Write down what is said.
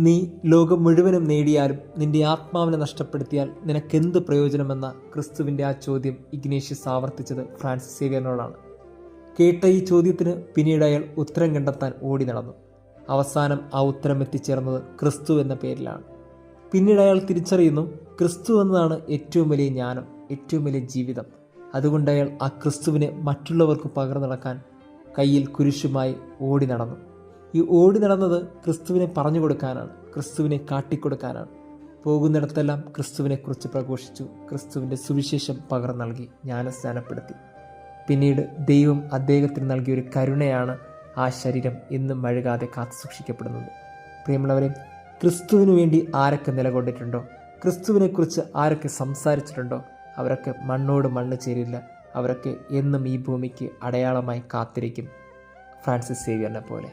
നീ ലോകം മുഴുവനും നേടിയാലും നിന്റെ ആത്മാവിനെ നഷ്ടപ്പെടുത്തിയാൽ നിനക്കെന്ത് പ്രയോജനമെന്ന ക്രിസ്തുവിൻ്റെ ആ ചോദ്യം ഇഗ്നേഷ്യസ് ആവർത്തിച്ചത് ഫ്രാൻസിസ് സേവ്യറിനോടാണ്. കേട്ട ഈ ചോദ്യത്തിന് പിന്നീട് അയാൾ ഉത്തരം കണ്ടെത്താൻ ഓടി നടന്നു. അവസാനം ആ ഉത്തരം എത്തിച്ചേർന്നത് ക്രിസ്തു എന്ന പേരിലാണ്. പിന്നീട് അയാൾ തിരിച്ചറിയുന്നു, ക്രിസ്തു എന്നതാണ് ഏറ്റവും വലിയ ജ്ഞാനം, ഏറ്റവും വലിയ ജീവിതം. അതുകൊണ്ട് അയാൾ ആ ക്രിസ്തുവിനെ മറ്റുള്ളവർക്ക് പകർന്നു നടക്കാൻ കയ്യിൽ കുരിശുമായി ഓടി നടന്നു. ഈ ഓടി നടന്നത് ക്രിസ്തുവിനെ പറഞ്ഞു കൊടുക്കാനാണ്, ക്രിസ്തുവിനെ കാട്ടിക്കൊടുക്കാനാണ്. പോകുന്നിടത്തെല്ലാം ക്രിസ്തുവിനെക്കുറിച്ച് പ്രഘോഷിച്ചു, ക്രിസ്തുവിൻ്റെ സുവിശേഷം പകർന്നു നൽകി, ജ്ഞാനസ്നാനപ്പെടുത്തി. പിന്നീട് ദൈവം അദ്ദേഹത്തിന് നൽകിയൊരു കരുണയാണ് ആ ശരീരം എന്നും മഴുകാതെ കാത്തു സൂക്ഷിക്കപ്പെടുന്നത്. പ്രിയമുള്ളവരെ, ക്രിസ്തുവിന് വേണ്ടി ആരൊക്കെ നിലകൊണ്ടിട്ടുണ്ടോ, ക്രിസ്തുവിനെക്കുറിച്ച് ആരൊക്കെ സംസാരിച്ചിട്ടുണ്ടോ, അവരൊക്കെ മണ്ണോട് മണ്ണ് ചേരില്ല. അവരൊക്കെ എന്നും ഈ ഭൂമിക്ക് അടയാളമായി കാത്തിരിക്കും, ഫ്രാൻസിസ് സേവ്യറിനെ പോലെ.